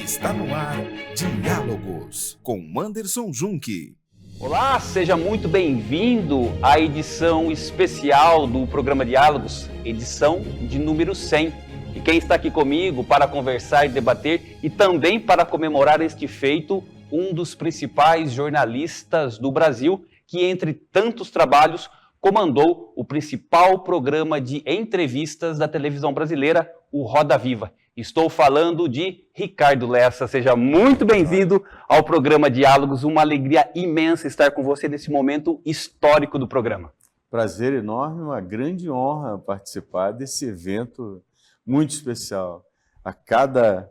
Está no ar Diálogos com Manderson Junque. Olá, seja muito bem-vindo à edição especial do programa Diálogos, edição de número 100. E quem está aqui comigo para conversar e debater e também para comemorar este feito, um dos principais jornalistas do Brasil, que entre tantos trabalhos comandou o principal programa de entrevistas da televisão brasileira, o Roda Viva. Estou falando de Ricardo Lessa. Seja muito bem-vindo ao programa Diálogos. Uma alegria imensa estar com você nesse momento histórico do programa. Prazer enorme, uma grande honra participar desse evento muito especial. A cada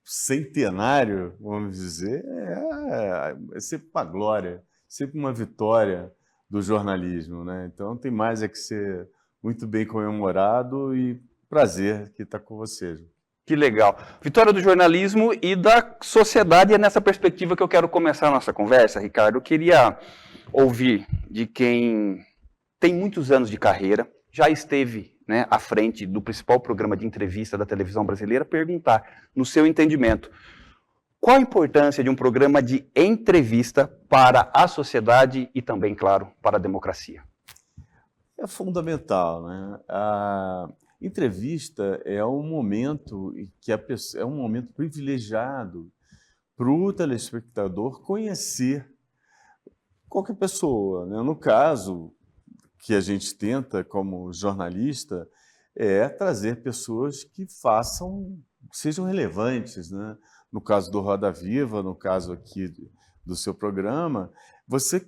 centenário, vamos dizer, é sempre uma glória, sempre uma vitória do jornalismo, né? Então tem mais é que ser muito bem comemorado e prazer que está com vocês. Que legal. Vitória do jornalismo e da sociedade, é nessa perspectiva que eu quero começar a nossa conversa, Ricardo. Eu queria ouvir de quem tem muitos anos de carreira, já esteve, né, à frente do principal programa de entrevista da televisão brasileira, perguntar, no seu entendimento, qual a importância de um programa de entrevista para a sociedade e também, claro, para a democracia? É fundamental, né? A entrevista é um momento que é um momento privilegiado para o telespectador conhecer qualquer pessoa, né? No caso que a gente tenta como jornalista é trazer pessoas que sejam relevantes, né? No caso do Roda Viva, no caso aqui do seu programa, você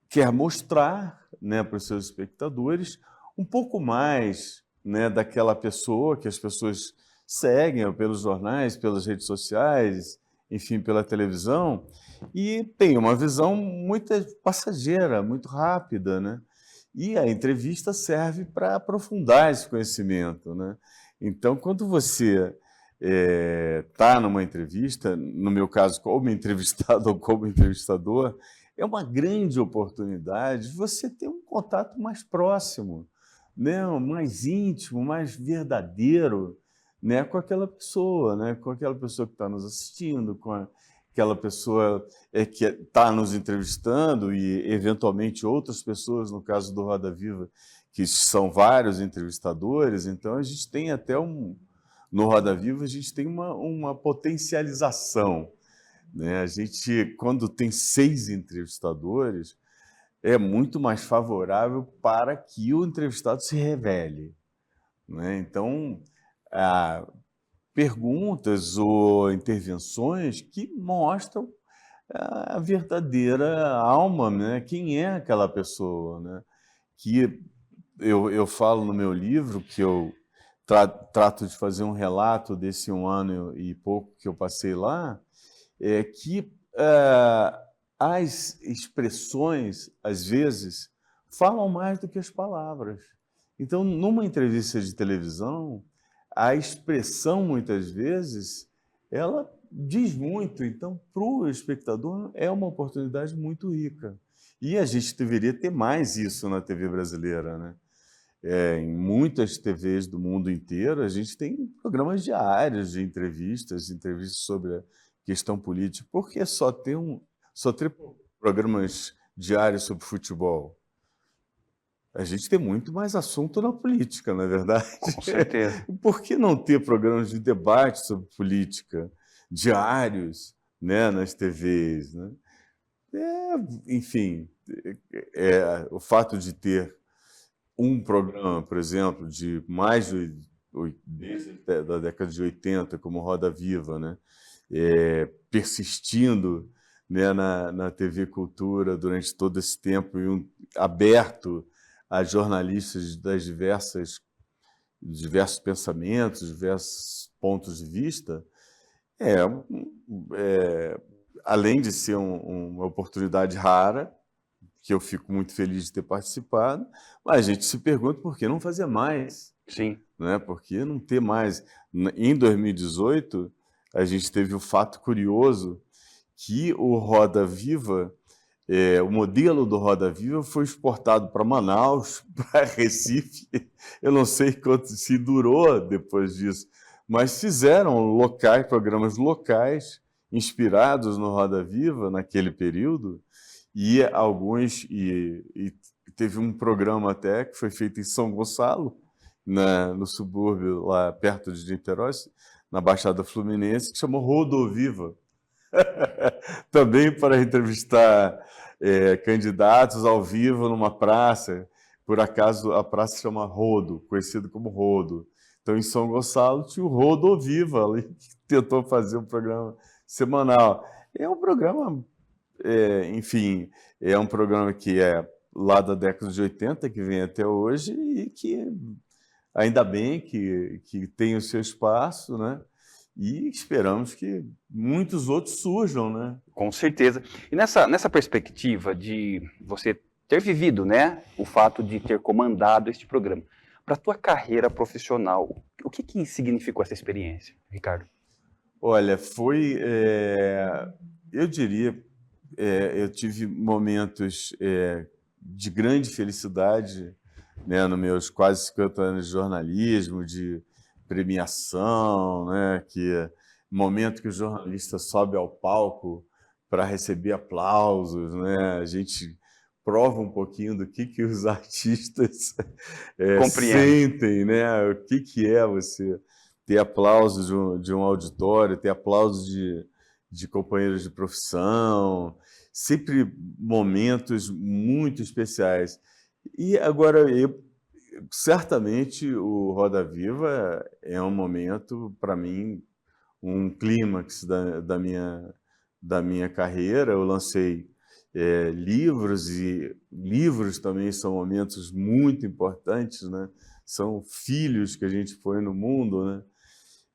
quer mostrar, né, para os seus espectadores um pouco mais, né, daquela pessoa que as pessoas seguem pelos jornais, pelas redes sociais, enfim, pela televisão, e tem uma visão muito passageira, muito rápida, né? E a entrevista serve para aprofundar esse conhecimento, né? Então, quando você está numa entrevista, no meu caso, como entrevistado ou como entrevistador, é uma grande oportunidade de você ter um contato mais próximo, né, mais íntimo, mais verdadeiro, né, com aquela pessoa, né, com aquela pessoa que está nos assistindo, com aquela pessoa que está nos entrevistando e, eventualmente, outras pessoas, no caso do Roda Viva, que são vários entrevistadores. Então, a gente tem até no Roda Viva, a gente tem uma potencialização, né? A gente, quando tem 6 entrevistadores, é muito mais favorável para que o entrevistado se revele, né? Então, perguntas ou intervenções que mostram a verdadeira alma, né? Quem é aquela pessoa, né? Que eu falo no meu livro que eu trato de fazer um relato desse 1 ano e pouco que eu passei lá, que as expressões, às vezes, falam mais do que as palavras. Então, numa entrevista de televisão, a expressão, muitas vezes, ela diz muito. Então, para o espectador, é uma oportunidade muito rica. E a gente deveria ter mais isso na TV brasileira, né? Em muitas TVs do mundo inteiro, a gente tem programas diários de entrevistas sobre a questão política. Por que só ter programas diários sobre futebol? A gente tem muito mais assunto na política, não é verdade? Com certeza. Por que não ter programas de debate sobre política diários, né, nas TVs, né? Enfim, o fato de ter um programa, por exemplo, de mais da década de 80, como Roda Viva, né, persistindo, né, na TV Cultura durante todo esse tempo e aberto a jornalistas das diversos pensamentos, diversos pontos de vista, além de ser uma oportunidade rara, que eu fico muito feliz de ter participado, mas a gente se pergunta por que não fazer mais. Sim. Né? Por que não ter mais? Em 2018, a gente teve o fato curioso que o Roda Viva, o modelo do Roda Viva foi exportado para Manaus, para Recife. Eu não sei se durou depois disso, mas fizeram programas locais inspirados no Roda Viva naquele período, e teve um programa até que foi feito em São Gonçalo, no subúrbio lá perto de Niterói, na Baixada Fluminense, que chamou Rodoviva. Também para entrevistar candidatos ao vivo numa praça. Por acaso, a praça se chama Rodo, conhecido como Rodo. Então, em São Gonçalo, tinha o Rodoviva, ali, que tentou fazer um programa semanal. É um programa, enfim, é um programa que é lá da década de 80, que vem até hoje, e que ainda bem que tem o seu espaço, né? E esperamos que muitos outros surjam, né? Com certeza. E nessa perspectiva de você ter vivido, né, o fato de ter comandado este programa, para a tua carreira profissional, o que significou essa experiência, Ricardo? Olha, eu diria, eu tive momentos de grande felicidade, né, nos meus quase 50 anos de jornalismo, de premiação, né, momento que o jornalista sobe ao palco para receber aplausos, né, a gente prova um pouquinho do que os artistas sentem, né, o que é você ter aplausos de um auditório, ter aplausos de companheiros de profissão, sempre momentos muito especiais. E agora, certamente, o Roda Viva é um momento, para mim, um clímax da minha carreira. Eu lancei livros, e livros também são momentos muito importantes, né? São filhos que a gente põe no mundo, né?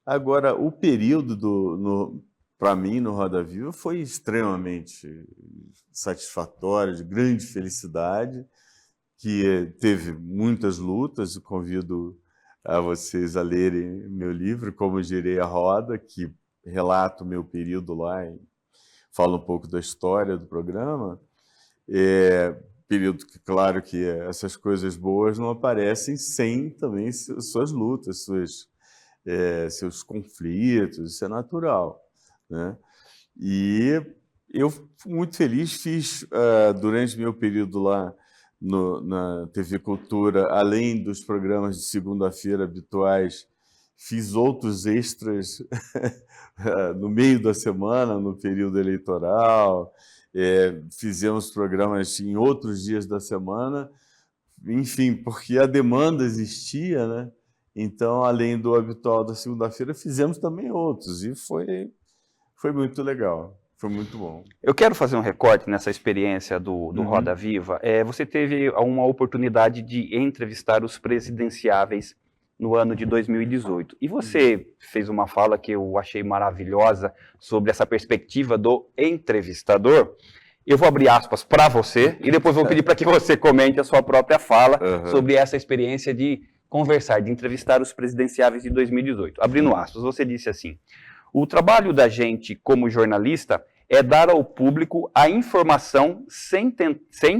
Agora, o período para mim, no Roda Viva, foi extremamente satisfatório, de grande felicidade, que teve muitas lutas. Eu convido a vocês a lerem meu livro, Como Girei a Roda, que relata o meu período lá e fala um pouco da história do programa. Período que, claro, que essas coisas boas não aparecem sem também suas lutas, seus conflitos, isso é natural, né? E eu fui muito feliz, fiz, durante meu período lá na TV Cultura, além dos programas de segunda-feira habituais, fiz outros extras no meio da semana, no período eleitoral, fizemos programas em outros dias da semana, enfim, porque a demanda existia, né? Então, além do habitual da segunda-feira, fizemos também outros, e foi muito legal, foi muito bom. Eu quero fazer um recorte nessa experiência do Roda Viva. Você teve uma oportunidade de entrevistar os presidenciáveis no ano de 2018. E você fez uma fala que eu achei maravilhosa sobre essa perspectiva do entrevistador. Eu vou abrir aspas para você e depois vou pedir para que você comente a sua própria fala sobre essa experiência de conversar, de entrevistar os presidenciáveis de 2018. Abrindo aspas, você disse assim: o trabalho da gente como jornalista é dar ao público a informação sem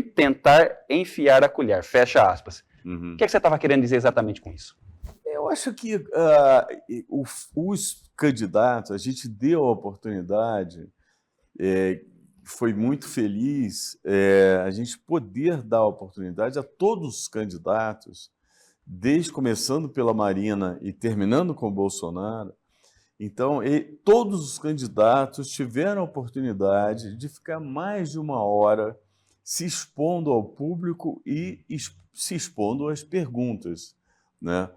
tentar enfiar a colher. Fecha aspas. O que é que você estava querendo dizer exatamente com isso? Eu acho que os candidatos, a gente deu a oportunidade, foi muito feliz a gente poder dar a oportunidade a todos os candidatos, começando pela Marina e terminando com o Bolsonaro. Então, todos os candidatos tiveram a oportunidade de ficar mais de uma hora se expondo ao público e se expondo às perguntas, né?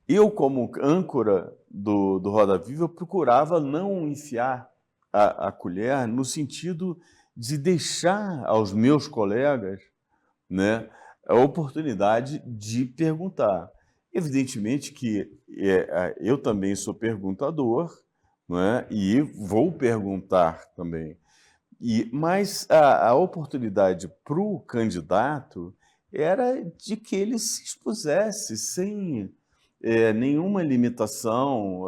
Eu, como âncora do Roda Viva, eu procurava não enfiar a colher no sentido de deixar aos meus colegas, né, a oportunidade de perguntar. Evidentemente que eu também sou perguntador, né, e vou perguntar também. Mas a oportunidade para o candidato era de que ele se expusesse sem nenhuma limitação.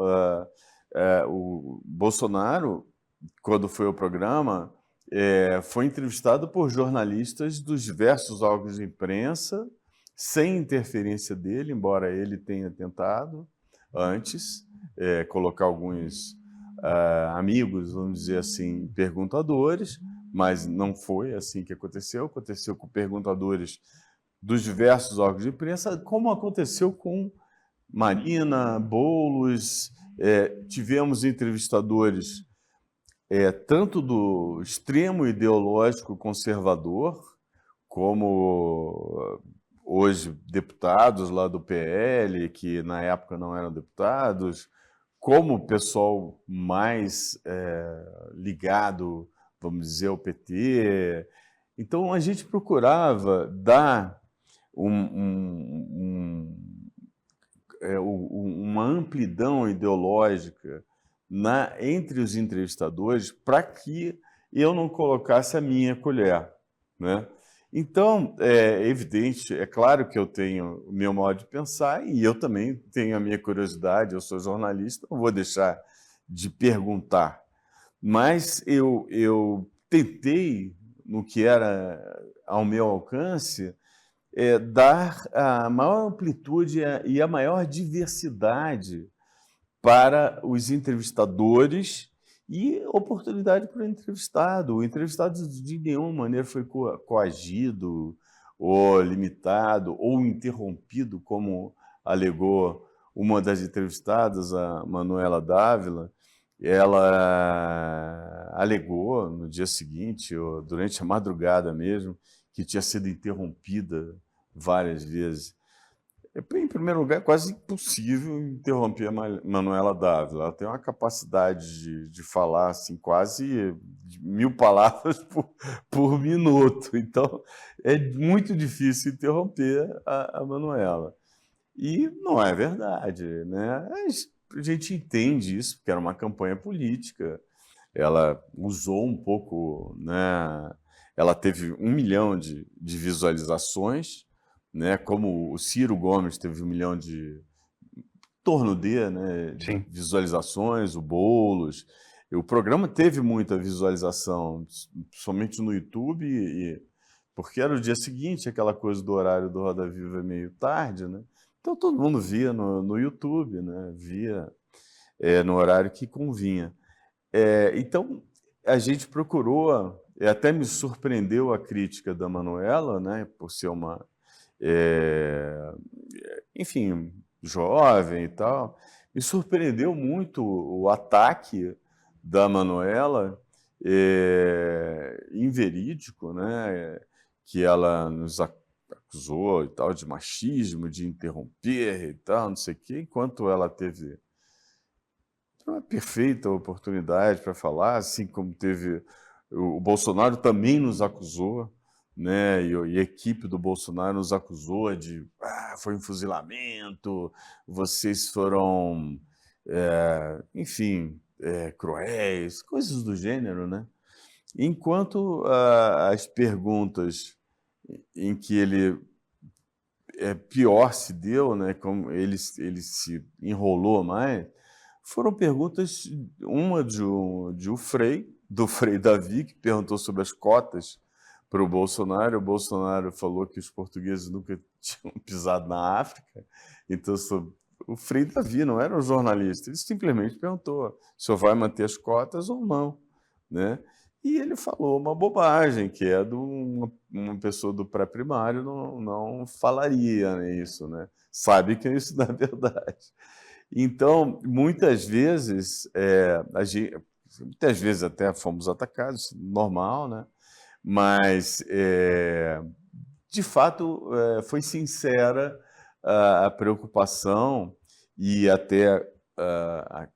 O Bolsonaro, quando foi ao programa, foi entrevistado por jornalistas dos diversos órgãos de imprensa, sem interferência dele, embora ele tenha tentado antes, colocar alguns amigos, vamos dizer assim, perguntadores, mas não foi assim que aconteceu. Aconteceu com perguntadores dos diversos órgãos de imprensa, como aconteceu com Marina, Boulos. Tivemos entrevistadores tanto do extremo ideológico conservador, como hoje deputados lá do PL, que na época não eram deputados, como o pessoal mais ligado, vamos dizer, ao PT. Então, a gente procurava dar uma amplidão ideológica entre os entrevistadores para que eu não colocasse a minha colher, né? Então, é evidente, é claro que eu tenho o meu modo de pensar e eu também tenho a minha curiosidade, eu sou jornalista, não vou deixar de perguntar. Mas eu tentei, no que era ao meu alcance, dar a maior amplitude e a maior diversidade para os entrevistadores e oportunidade para o entrevistado. O entrevistado de nenhuma maneira foi coagido ou limitado ou interrompido, como alegou uma das entrevistadas, a Manuela Dávila. Ela alegou no dia seguinte, ou durante a madrugada mesmo, que tinha sido interrompida várias vezes. Em primeiro lugar, é quase impossível interromper a Manuela Dávila. Ela tem uma capacidade de falar assim, quase 1000 palavras por minuto. Então, é muito difícil interromper a Manuela. E não é verdade, né? A gente entende isso, porque era uma campanha política. Ela usou um pouco, né? Ela teve 1 milhão de visualizações, né? Como o Ciro Gomes teve 1 milhão de torno de, né, de visualizações, o Boulos. O programa teve muita visualização, somente no YouTube, porque era o dia seguinte, aquela coisa do horário do Roda Viva meio tarde, né? Então todo mundo via no YouTube, né? Via no horário que convinha. Então a gente procurou, até me surpreendeu a crítica da Manuela, né? Por ser uma enfim, jovem e tal, me surpreendeu muito o ataque da Manuela, inverídico, né? Que ela nos acusou e tal de machismo, de interromper e tal, não sei o quê, enquanto ela teve uma perfeita oportunidade para falar, assim como teve o Bolsonaro também nos acusou, né? E a equipe do Bolsonaro nos acusou de foi um fuzilamento, vocês foram, enfim, cruéis, coisas do gênero, né? Enquanto as perguntas em que ele pior se deu, né? Como ele se enrolou mais, foram perguntas, uma do Frei Davi, que perguntou sobre as cotas para o Bolsonaro. O Bolsonaro falou que os portugueses nunca tinham pisado na África. Então, o Frei Davi não era um jornalista, ele simplesmente perguntou se o senhor vai manter as cotas ou não, né? E ele falou uma bobagem, que é de uma pessoa do pré-primário não falaria isso, né? Sabe que isso não é verdade. Então, muitas vezes até fomos atacados, normal, né? Mas, de fato, foi sincera a preocupação e até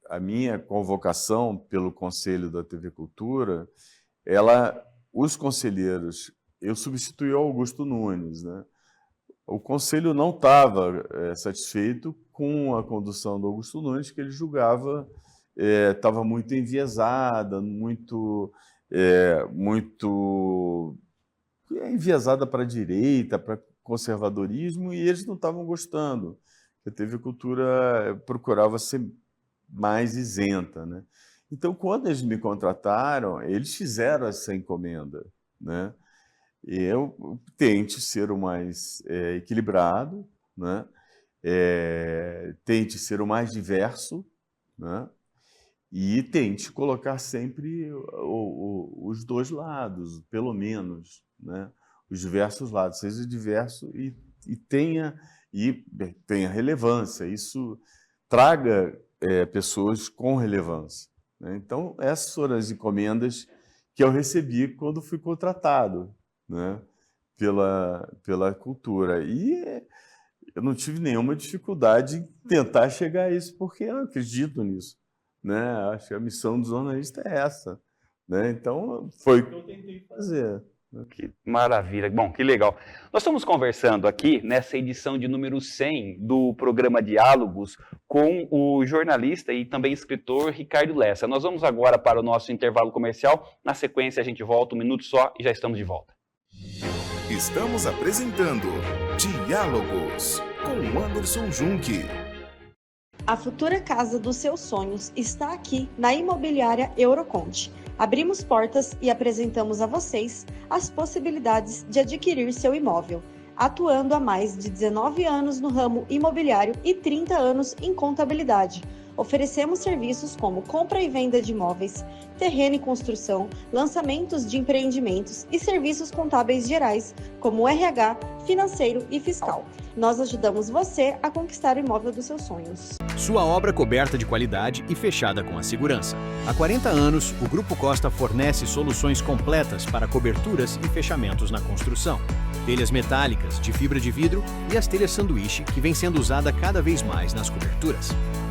a minha convocação pelo Conselho da TV Cultura. Os conselheiros, eu substituí o Augusto Nunes, né? O Conselho não estava satisfeito com a condução do Augusto Nunes, que ele julgava estava muito enviesada, muito enviesada para a direita, para conservadorismo, e eles não estavam gostando. A TV Cultura procurava ser mais isenta, né? Então, quando eles me contrataram, eles fizeram essa encomenda, né? Eu tente ser o mais equilibrado, né? Tente ser o mais diverso, né? E tente colocar sempre os dois lados, pelo menos, né? Os diversos lados, seja diverso e tenha relevância. Isso traga pessoas com relevância, né? Então, essas foram as encomendas que eu recebi quando fui contratado, né? Pela cultura. E eu não tive nenhuma dificuldade em tentar chegar a isso, porque eu acredito nisso, né? Acho que a missão do jornalista é essa, né? Então, foi o que eu tentei fazer. Que maravilha, bom, que legal. Nós estamos conversando aqui nessa edição de número 100 do programa Diálogos com o jornalista e também escritor Ricardo Lessa. Nós vamos agora para o nosso intervalo comercial. Na sequência a gente volta um minuto só e já estamos de volta. Estamos apresentando Diálogos com Anderson Junque. A futura casa dos seus sonhos está aqui na Imobiliária Euroconte. Abrimos portas e apresentamos a vocês as possibilidades de adquirir seu imóvel, atuando há mais de 19 anos no ramo imobiliário e 30 anos em contabilidade. Oferecemos serviços como compra e venda de imóveis, terreno e construção, lançamentos de empreendimentos e serviços contábeis gerais, como RH, financeiro e fiscal. Nós ajudamos você a conquistar o imóvel dos seus sonhos. Sua obra coberta de qualidade e fechada com a segurança. Há 40 anos, o Grupo Costa fornece soluções completas para coberturas e fechamentos na construção. Telhas metálicas, de fibra de vidro e as telhas sanduíche, que vem sendo usada cada vez mais nas coberturas.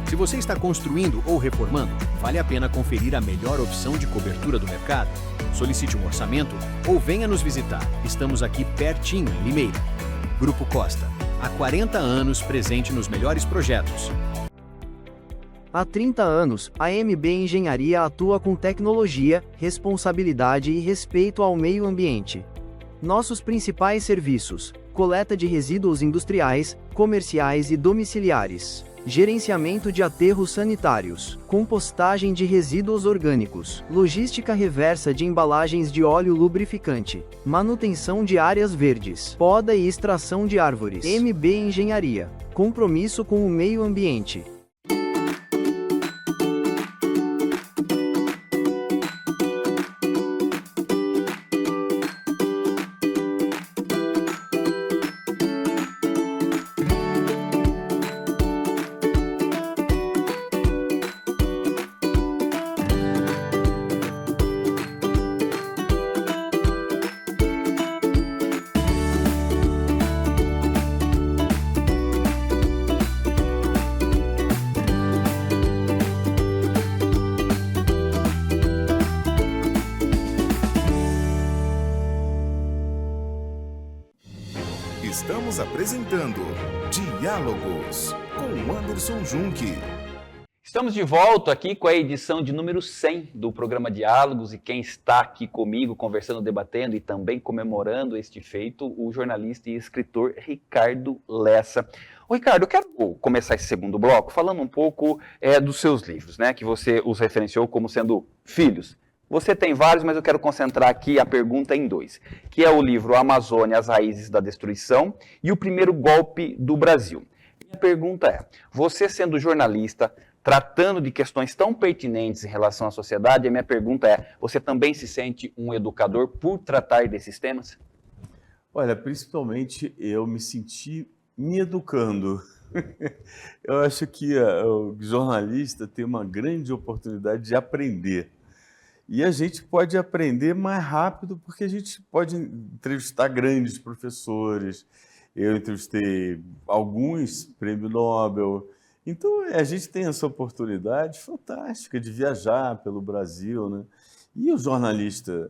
Se você está construindo ou reformando, vale a pena conferir a melhor opção de cobertura do mercado. Solicite um orçamento ou venha nos visitar. Estamos aqui pertinho, em Limeira. Grupo Costa, há 40 anos presente nos melhores projetos. Há 30 anos, a MB Engenharia atua com tecnologia, responsabilidade e respeito ao meio ambiente. Nossos principais serviços: coleta de resíduos industriais, comerciais e domiciliares, gerenciamento de aterros sanitários, compostagem de resíduos orgânicos, logística reversa de embalagens de óleo lubrificante, manutenção de áreas verdes, poda e extração de árvores. MB Engenharia, compromisso com o meio ambiente. Estamos apresentando Diálogos com Anderson Junque. Estamos de volta aqui com a edição de número 100 do programa Diálogos e quem está aqui comigo conversando, debatendo e também comemorando este feito, o jornalista e escritor Ricardo Lessa. Ô Ricardo, eu quero começar esse segundo bloco falando um pouco dos seus livros, né, que você os referenciou como sendo filhos. Você tem vários, mas eu quero concentrar aqui a pergunta em dois, que é o livro Amazônia, as raízes da destruição e o primeiro golpe do Brasil. Minha pergunta é, você sendo jornalista, tratando de questões tão pertinentes em relação à sociedade, a minha pergunta é, você também se sente um educador por tratar desses temas? Olha, principalmente eu me senti me educando. Eu acho que o jornalista tem uma grande oportunidade de aprender. E a gente pode aprender mais rápido porque a gente pode entrevistar grandes professores. Eu entrevistei alguns prêmio Nobel. Então, a gente tem essa oportunidade fantástica de viajar pelo Brasil, né? E o jornalista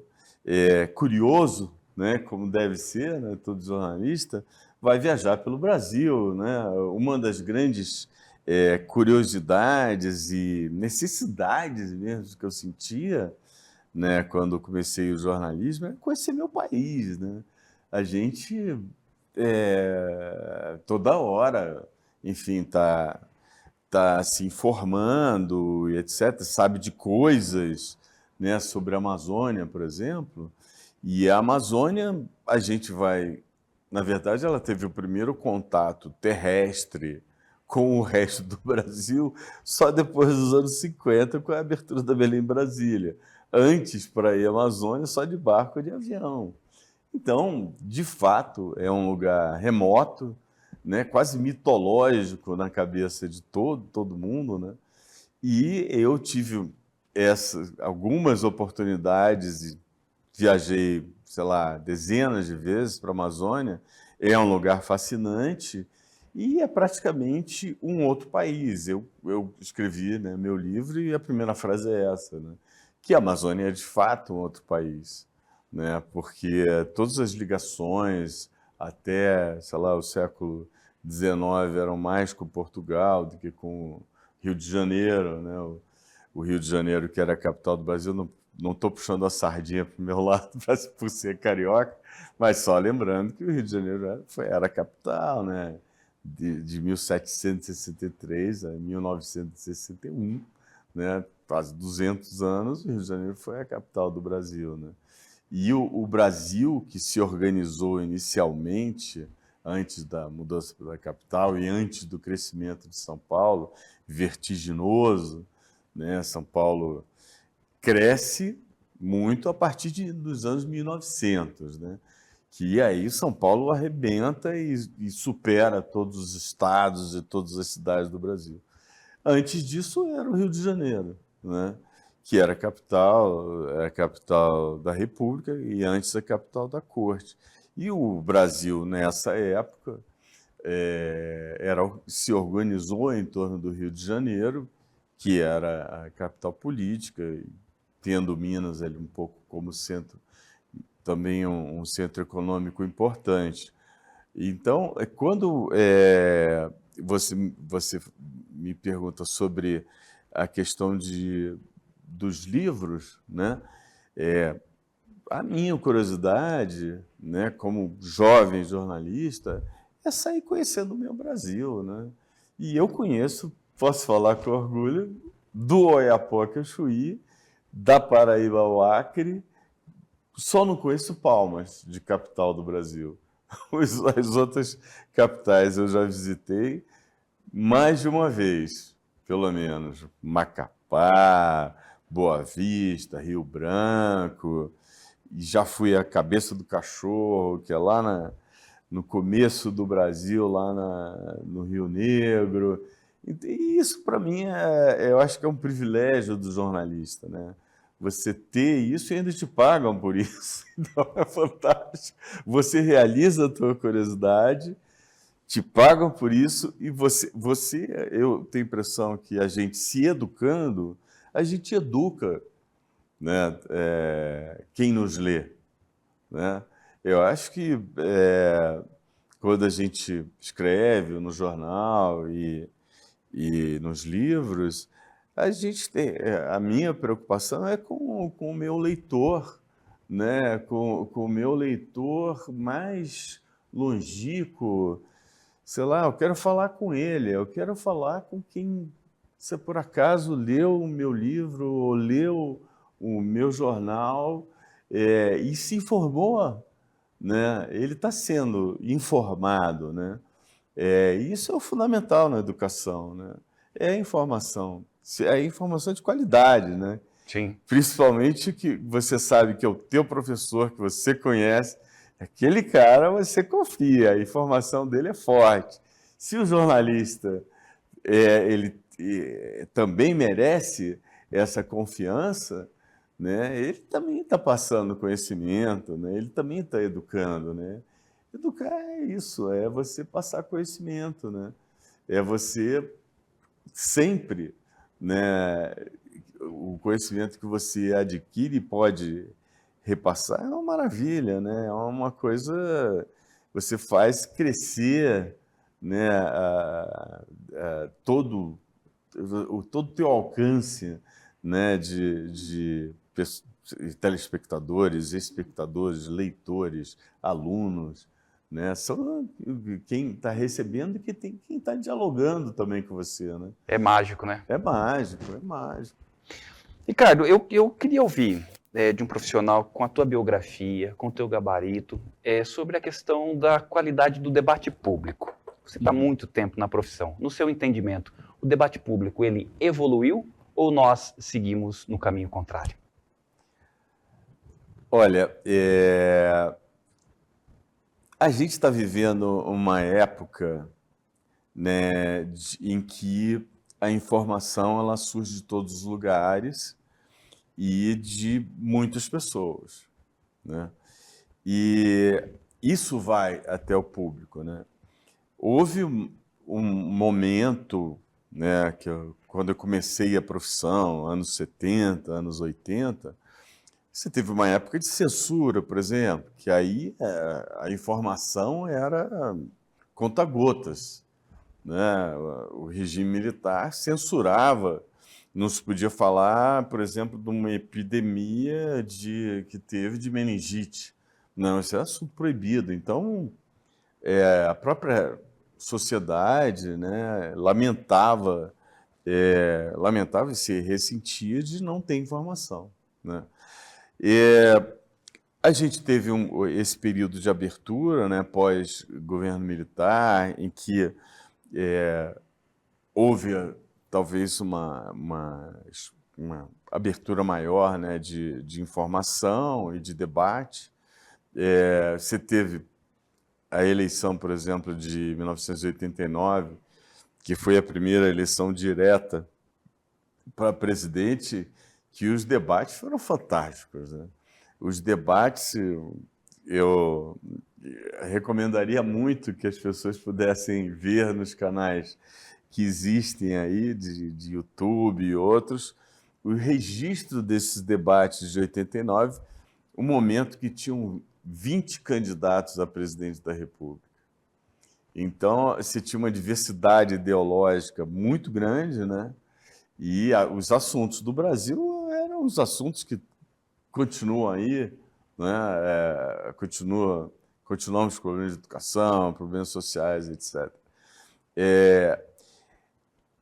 curioso, né, como deve ser, né, todo jornalista, vai viajar pelo Brasil, né? Uma das grandes curiosidades e necessidades mesmo que eu sentia, né, quando comecei o jornalismo, é conhecer meu país, né? A gente toda hora, enfim, tá se informando e etc, sabe de coisas, né, sobre a Amazônia, por exemplo. E a Amazônia, a gente vai, na verdade, ela teve o primeiro contato terrestre com o resto do Brasil só depois dos anos 50, com a abertura da Belém-Brasília. Antes, para ir à Amazônia, só de barco ou de avião. Então, de fato, é um lugar remoto, né, quase mitológico na cabeça de todo mundo, né? E eu tive algumas oportunidades e viajei, sei lá, dezenas de vezes para a Amazônia. É um lugar fascinante e é praticamente um outro país. Eu escrevi, né, meu livro e a primeira frase é essa, né, que a Amazônia é de fato um outro país, né, porque todas as ligações até, sei lá, o século XIX eram mais com Portugal do que com Rio de Janeiro, né? O Rio de Janeiro, que era a capital do Brasil, não estou puxando a sardinha para o meu lado por ser carioca, mas só lembrando que o Rio de Janeiro era a capital, né? De 1763 a 1961, né? Quase 200 anos, o Rio de Janeiro foi a capital do Brasil, né? E o Brasil, que se organizou inicialmente, antes da mudança da capital e antes do crescimento de São Paulo, vertiginoso, né? São Paulo cresce muito a partir dos anos 1900, né? Que aí São Paulo arrebenta e supera todos os estados e todas as cidades do Brasil. Antes disso era o Rio de Janeiro, né? Que era a capital da República e antes a capital da Corte. E o Brasil, nessa época, se organizou em torno do Rio de Janeiro, que era a capital política, tendo Minas ali um pouco como centro, também um centro econômico importante. Então, quando você me pergunta sobre a questão dos livros, né? A minha curiosidade, né, como jovem jornalista, é sair conhecendo o meu Brasil, né? E eu conheço, posso falar com orgulho, do Oiapoque ao Chuí, da Paraíba ao Acre, só não conheço Palmas, de capital do Brasil. As outras capitais eu já visitei mais de uma vez, pelo menos. Macapá, Boa Vista, Rio Branco, e já fui à Cabeça do Cachorro, que é lá no começo do Brasil, lá no Rio Negro. E isso, para mim, eu acho que é um privilégio do jornalista, né? Você ter isso e ainda te pagam por isso. Então é fantástico. Você realiza a tua curiosidade, te pagam por isso e eu tenho a impressão que a gente se educando, a gente educa, né, quem nos lê, né? Eu acho que quando a gente escreve no jornal e nos livros, a gente tem, a minha preocupação é com o meu leitor, né? Com o meu leitor mais longínquo, sei lá, eu quero falar com ele, eu quero falar com quem, se por acaso leu o meu livro ou leu o meu jornal e se informou, né? Ele está sendo informado, né? Isso é o fundamental na educação, né? É informação de qualidade, né? Sim. Principalmente que você sabe que é o teu professor, que você conhece, aquele cara você confia, a informação dele é forte. Se o jornalista ele também merece essa confiança, né? Ele também está passando conhecimento, né? Ele também está educando, né? Educar é isso, é você passar conhecimento, né? É você sempre, né, o conhecimento que você adquire e pode repassar é uma maravilha, né? É uma coisa, você faz crescer, né, todo o teu alcance, né, de telespectadores, espectadores, leitores, alunos, né? São quem está recebendo e quem está dialogando também com você, né? É mágico, né? É mágico, é mágico. Ricardo, eu queria ouvir de um profissional com a tua biografia, com o teu gabarito, sobre a questão da qualidade do debate público. Você está há muito tempo na profissão. No seu entendimento, o debate público, ele evoluiu ou nós seguimos no caminho contrário? Olha, a gente está vivendo uma época, né, em que a informação ela surge de todos os lugares e de muitas pessoas, né? E isso vai até o público, né? Houve um momento, né, quando eu comecei a profissão, anos 70, anos 80, você teve uma época de censura, por exemplo, que aí a informação era conta-gotas, né? O regime militar censurava, não se podia falar, por exemplo, de uma epidemia que teve de meningite. Não, isso é assunto proibido. Então, a própria sociedade, né, lamentava e se ressentia de não ter informação, né? A gente teve esse período de abertura, né, pós-governo militar, em que houve talvez uma abertura maior, né, de informação e de debate. Você teve a eleição, por exemplo, de 1989, que foi a primeira eleição direta para presidente, que os debates foram fantásticos, né? Os debates, eu recomendaria muito que as pessoas pudessem ver nos canais que existem aí, de YouTube e outros, o registro desses debates de 89, o momento que tinham 20 candidatos a presidente da República. Então, você tinha uma diversidade ideológica muito grande, né? E os assuntos do Brasil eram os assuntos que continuam aí, né? Continuamos com problemas de educação, problemas sociais, etc.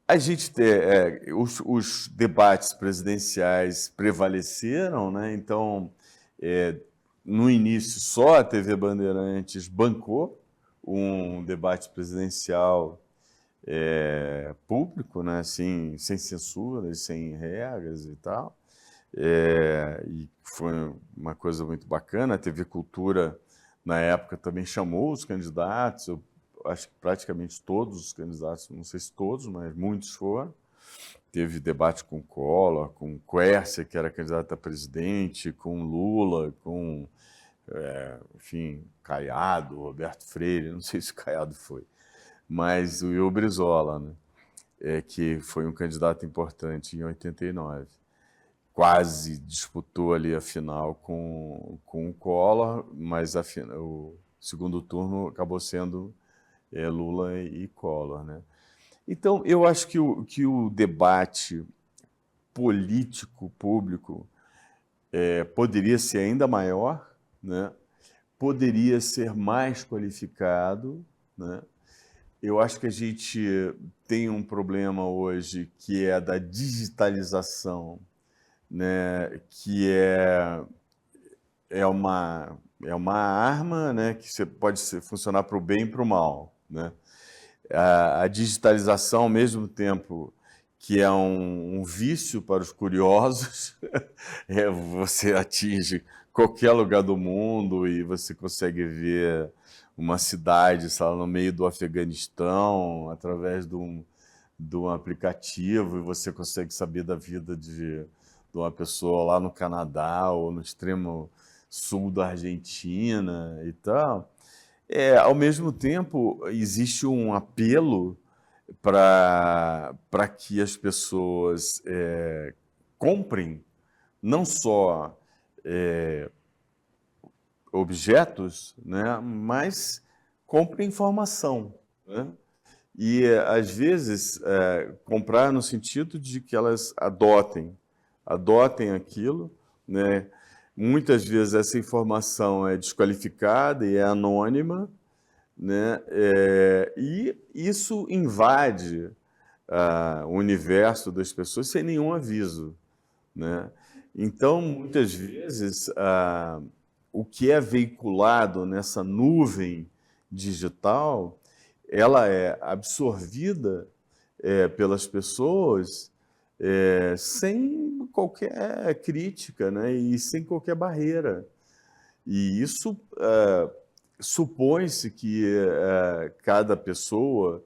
A gente os debates presidenciais prevaleceram, né? Então, no início, só a TV Bandeirantes bancou um debate presidencial público, né? Assim, sem censura, sem regras e tal. E foi uma coisa muito bacana. A TV Cultura, na época, também chamou os candidatos. Eu acho que praticamente todos os candidatos, não sei se todos, mas muitos foram. Teve debate com Collor, com Quércia, que era candidato a presidente, com Lula, com, enfim, Caiado, Roberto Freire, não sei se o Caiado foi, mas o Will Brizola, né, que foi um candidato importante em 89. Quase disputou ali a final com o Collor, mas o segundo turno acabou sendo Lula e Collor, né? Então, eu acho que o debate político público poderia ser ainda maior, né? Poderia ser mais qualificado, né? Eu acho que a gente tem um problema hoje que é da digitalização, né? Que é uma arma, né? Que pode funcionar para o bem e para o mal, né? A digitalização, ao mesmo tempo que é um vício para os curiosos, você atinge qualquer lugar do mundo e você consegue ver uma cidade, sei lá, no meio do Afeganistão, através de um aplicativo, e você consegue saber da vida de uma pessoa lá no Canadá ou no extremo sul da Argentina e tal. Ao mesmo tempo, existe um apelo para que as pessoas comprem não só objetos, né, mas comprem informação, né? E, às vezes, comprar no sentido de que elas adotem aquilo, né? Muitas vezes essa informação é desqualificada e é anônima, né? E isso invade o universo das pessoas sem nenhum aviso, né? Então, muitas vezes, o que é veiculado nessa nuvem digital ela é absorvida pelas pessoas sem qualquer crítica, né? E sem qualquer barreira. E isso supõe-se que cada pessoa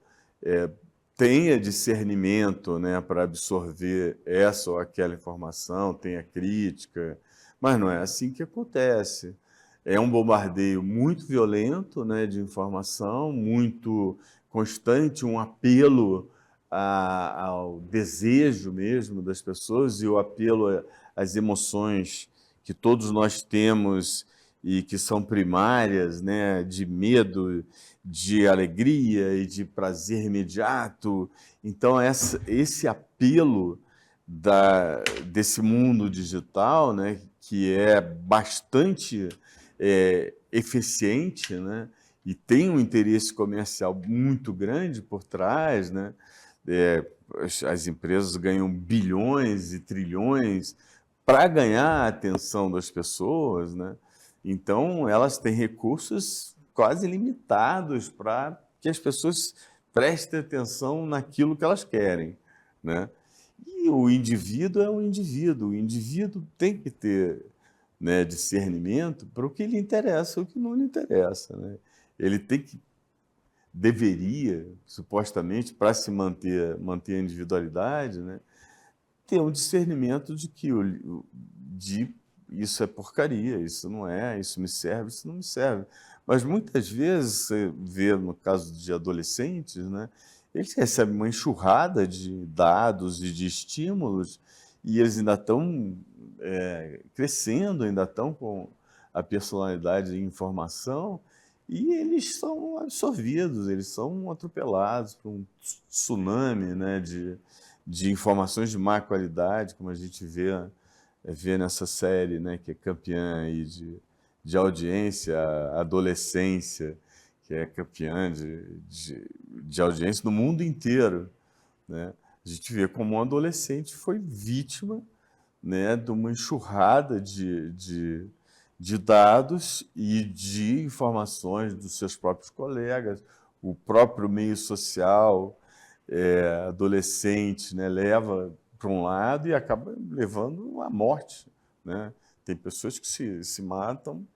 tenha discernimento, né, para absorver essa ou aquela informação, tenha crítica, mas não é assim que acontece. É um bombardeio muito violento, né, de informação, muito constante, um apelo ao desejo mesmo das pessoas e o apelo às emoções que todos nós temos e que são primárias, né, de medo, de alegria e de prazer imediato. Então, esse apelo desse mundo digital, né, que é bastante eficiente, né, e tem um interesse comercial muito grande por trás, né, as empresas ganham bilhões e trilhões para ganhar a atenção das pessoas, né? Então, elas têm recursos quase limitados para que as pessoas prestem atenção naquilo que elas querem, né? E o indivíduo é um indivíduo. O indivíduo tem que ter, né, discernimento para o que lhe interessa e o que não lhe interessa, né? Ele deveria, supostamente, para se manter a individualidade, né, ter um discernimento de que isso é porcaria, isso não é, isso me serve, isso não me serve. Mas muitas vezes, você vê no caso de adolescentes, né, eles recebem uma enxurrada de dados e de estímulos e eles ainda estão crescendo, ainda estão com a personalidade e informação e eles são absorvidos, eles são atropelados por um tsunami, né, de informações de má qualidade, como a gente vê nessa série, né, que é campeã aí de audiência, a Adolescência, que é campeã de audiência no mundo inteiro, né? A gente vê como um adolescente foi vítima, né, de uma enxurrada de dados e de informações dos seus próprios colegas, o próprio meio social adolescente, né, leva para um lado e acaba levando à morte, né? Tem pessoas que se matam,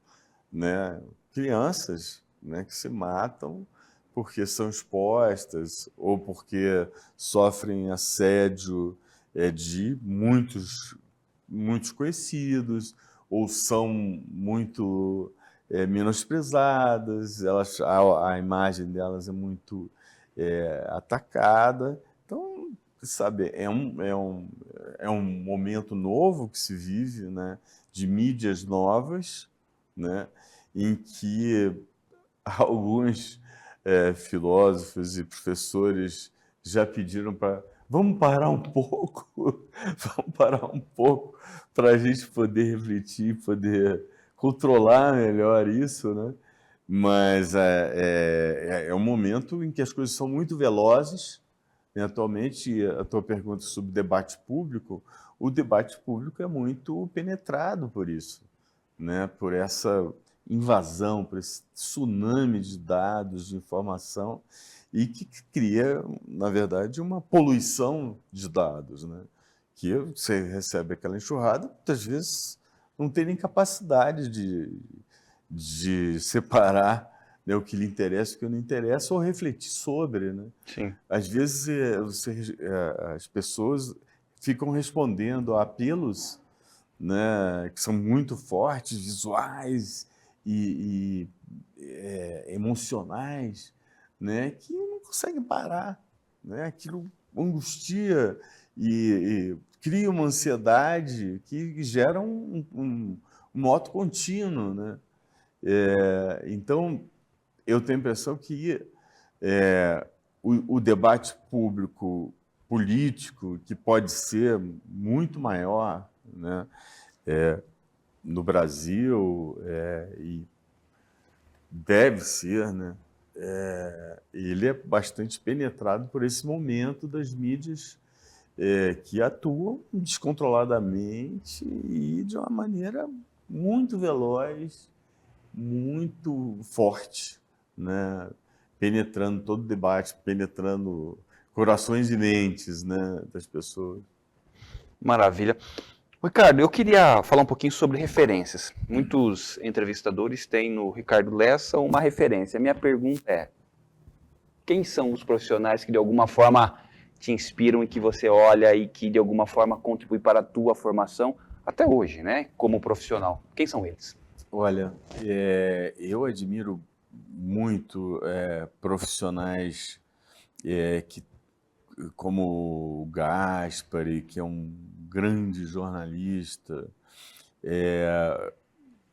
né? Crianças, né, que se matam porque são expostas ou porque sofrem assédio de muitos conhecidos ou são muito menosprezadas, a imagem delas é muito atacada. Então, sabe, é um momento novo que se vive, né, de mídias novas, né, em que alguns filósofos e professores já pediram para vamos parar um pouco, vamos parar um pouco para a gente poder refletir, poder controlar melhor isso, né? Mas é um momento em que as coisas são muito velozes, né? Atualmente, a tua pergunta sobre debate público, o debate público é muito penetrado por isso, né? Por essa invasão, por esse tsunami de dados, de informação, e que cria, na verdade, uma poluição de dados, né? Que você recebe aquela enxurrada, muitas vezes não tem nem capacidade de separar, né, o que lhe interessa e o que não interessa, ou refletir sobre, né? Sim. Às vezes as pessoas ficam respondendo a apelos, né, que são muito fortes, visuais e emocionais, né, que não conseguem parar, né? Aquilo angustia e cria uma ansiedade que gera um moto contínuo, né? Então, eu tenho a impressão que o debate público político, que pode ser muito maior, né, no Brasil, e deve ser, né, ele é bastante penetrado por esse momento das mídias que atuam descontroladamente e de uma maneira muito veloz, muito forte, né? penetrando todo o debate, penetrando corações e mentes, né, das pessoas. Maravilha. Ricardo, eu queria falar um pouquinho sobre referências. Muitos entrevistadores têm no Ricardo Lessa uma referência. A minha pergunta é: quem são os profissionais que de alguma forma te inspiram e que você olha e que de alguma forma contribuem para a tua formação até hoje, né, como profissional? Quem são eles? Olha, eu admiro muito profissionais como o Gaspari, que é um grande jornalista.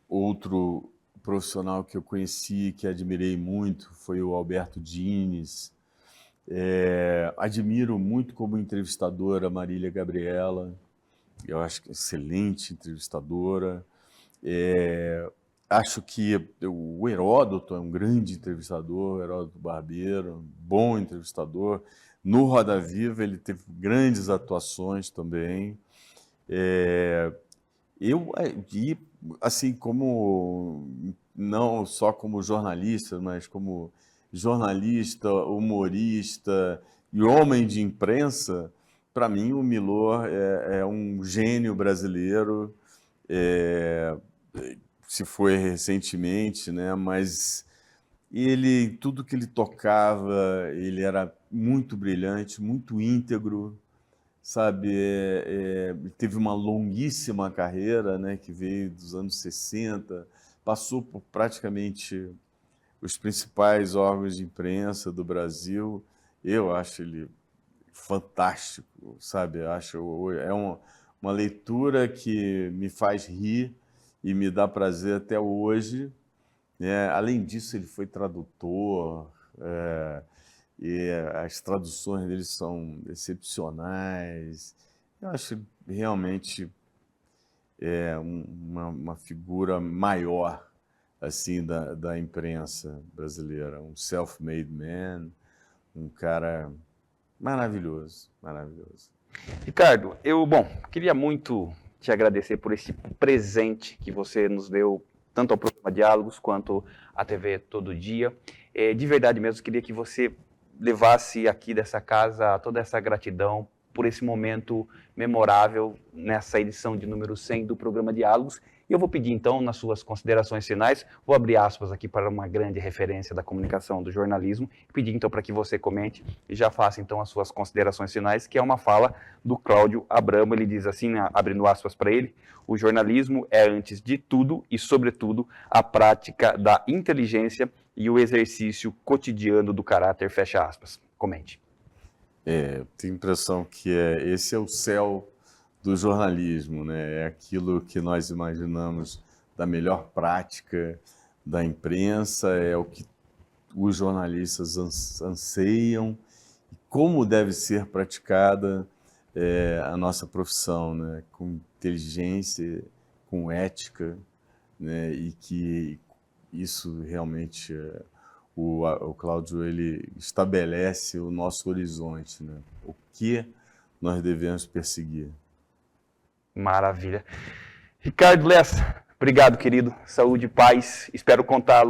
Outro profissional que eu conheci, que admirei muito, foi o Alberto Dines. Admiro muito como entrevistadora a Marília Gabriela, eu acho que é excelente entrevistadora. Acho que o Heródoto é um grande entrevistador, Heródoto Barbeiro, bom entrevistador. No Roda Viva ele teve grandes atuações também. E assim, como não só como jornalista, mas como jornalista, humorista e homem de imprensa, para mim o Milor é um gênio brasileiro. Se foi recentemente, né? Mas tudo que ele tocava, ele era muito brilhante, muito íntegro, sabe? Ele teve uma longuíssima carreira, né? Que veio dos anos 60, passou por praticamente os principais órgãos de imprensa do Brasil. Eu acho ele fantástico, sabe? Uma leitura que me faz rir e me dá prazer até hoje, né? Além disso, ele foi tradutor, e as traduções dele são excepcionais. Eu acho realmente uma figura maior assim da imprensa brasileira, um self-made man, um cara maravilhoso, maravilhoso. Ricardo, eu queria muito te agradecer por esse presente que você nos deu, tanto ao programa Diálogos quanto à TV Todo Dia. De verdade mesmo, queria que você levasse aqui dessa casa toda essa gratidão por esse momento memorável nessa edição de número 100 do programa Diálogos. E eu vou pedir então, nas suas considerações finais, vou abrir aspas aqui para uma grande referência da comunicação, do jornalismo, e pedir então para que você comente e já faça então as suas considerações finais, que é uma fala do Cláudio Abramo. Ele diz assim, abrindo aspas para ele: o jornalismo é, antes de tudo e sobretudo, a prática da inteligência e o exercício cotidiano do caráter, fecha aspas. Comente. Tenho a impressão que esse é o céu do jornalismo, né? É aquilo que nós imaginamos da melhor prática da imprensa, é o que os jornalistas anseiam, e como deve ser praticada a nossa profissão, né? Com inteligência, com ética, né? E que isso realmente o Cláudio, ele estabelece o nosso horizonte, né? O que nós devemos perseguir. Maravilha. Ricardo Lessa, obrigado, querido. Saúde e paz. Espero contar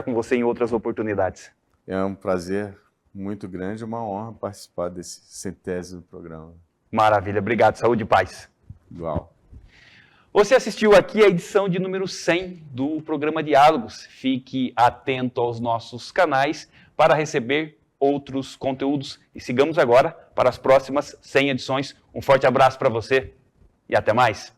com você em outras oportunidades. É um prazer muito grande, uma honra participar desse 100º programa. Maravilha. Obrigado. Saúde e paz. Igual. Você assistiu aqui a edição de número 100 do programa Diálogos. Fique atento aos nossos canais para receber outros conteúdos. E sigamos agora para as próximas 100 edições. Um forte abraço para você e até mais.